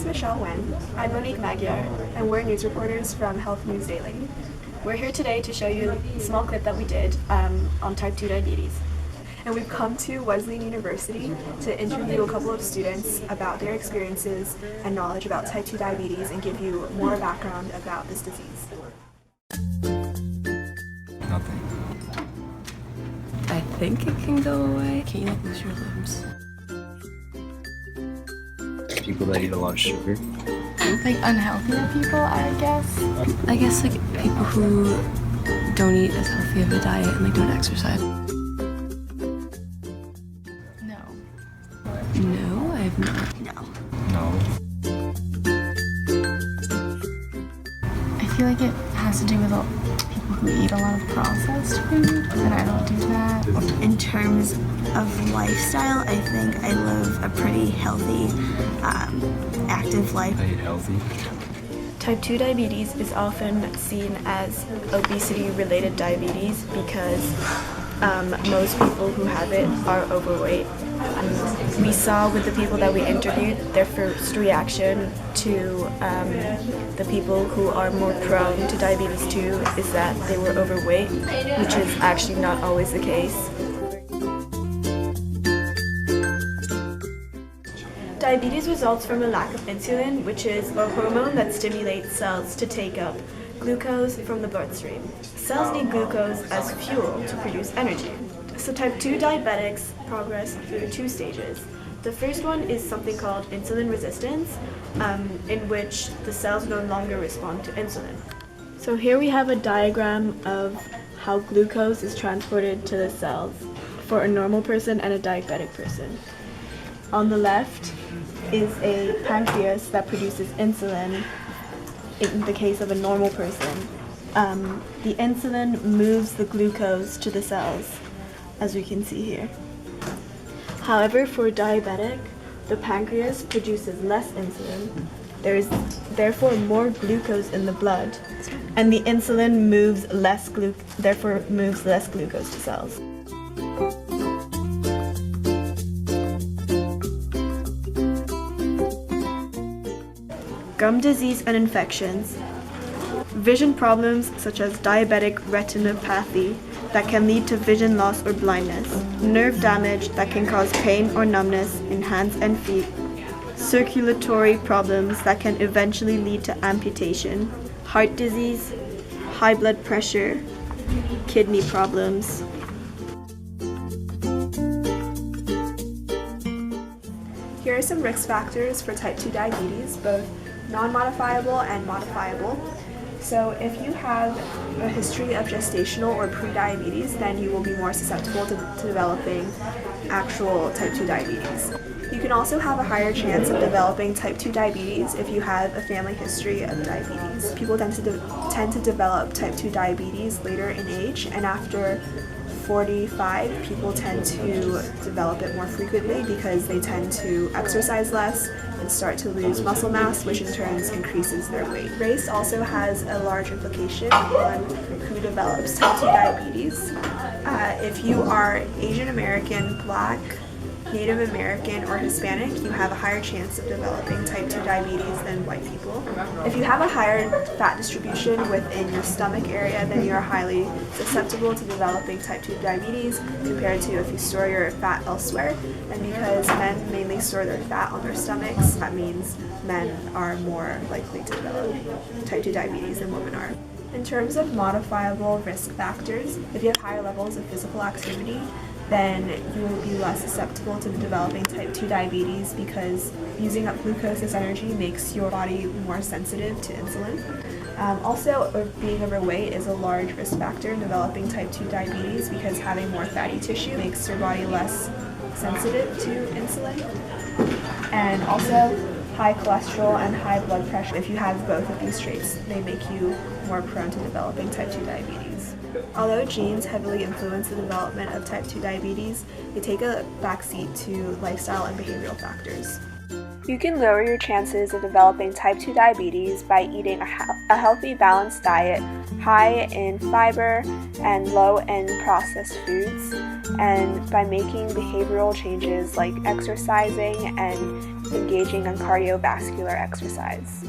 is Michelle Wen. I'm Monique and we're news reporters from Health News Daily. We're here today to show you a small clip that we did on type 2 diabetes. And we've come to Wesleyan University to interview a couple of students about their experiences and knowledge about type 2 diabetes and give you more background about this disease. Nothing. I think it can go away. Can you lose your limbs? People that eat a lot of sugar. Like unhealthier people, I guess. I guess like people who don't eat as healthy of a diet and like don't exercise. No. No, I have not. No. I feel like it has to do with people who eat a lot of processed food, and I don't do that. In terms of lifestyle, I think I live a pretty healthy, active life. I eat healthy. Type 2 diabetes is often seen as obesity-related diabetes because most people who have it are overweight. We saw with the people that we interviewed, their first reaction to the people who are more prone to diabetes 2 is that they were overweight, which is actually not always the case. Diabetes results from a lack of insulin, which is a hormone that stimulates cells to take up glucose from the bloodstream. Cells need glucose as fuel to produce energy. So type 2 diabetics progress through 2 stages. The first one is something called insulin resistance, in which the cells no longer respond to insulin. So here we have a diagram of how glucose is transported to the cells for a normal person and a diabetic person. On the left is a pancreas that produces insulin in the case of a normal person. The insulin moves the glucose to the cells, as we can see here. However, for a diabetic, the pancreas produces less insulin. There is therefore more glucose in the blood, and the insulin moves less glucose to cells. Gum disease and infections. Vision problems such as diabetic retinopathy that can lead to vision loss or blindness. Nerve damage that can cause pain or numbness in hands and feet. Circulatory problems that can eventually lead to amputation. Heart disease, high blood pressure, kidney problems. Here are some risk factors for type 2 diabetes, both non-modifiable and modifiable. So if you have a history of gestational or pre-diabetes, then you will be more susceptible to developing actual type 2 diabetes. You can also have a higher chance of developing type 2 diabetes if you have a family history of diabetes. People tend to develop type 2 diabetes later in age, and after 45, people tend to develop it more frequently because they tend to exercise less and start to lose muscle mass, which in turn increases their weight. Race also has a large implication on who develops type 2 diabetes. If you are Asian American, Black, Native American, or Hispanic, you have a higher chance of developing type 2 diabetes than white people. If you have a higher fat distribution within your stomach area, then you're highly susceptible to developing type 2 diabetes compared to if you store your fat elsewhere. And because men mainly store their fat on their stomachs, that means men are more likely to develop type 2 diabetes than women are. In terms of modifiable risk factors, if you have higher levels of physical activity, then you will be less susceptible to developing type 2 diabetes because using up glucose as energy makes your body more sensitive to insulin. Also, being overweight is a large risk factor in developing type 2 diabetes because having more fatty tissue makes your body less sensitive to insulin. And also, high cholesterol and high blood pressure. If you have both of these traits, they make you more prone to developing type 2 diabetes. Although genes heavily influence the development of type 2 diabetes, they take a backseat to lifestyle and behavioral factors. You can lower your chances of developing type 2 diabetes by eating a healthy, balanced diet, high in fiber and low in processed foods, and by making behavioral changes like exercising and engaging in cardiovascular exercise.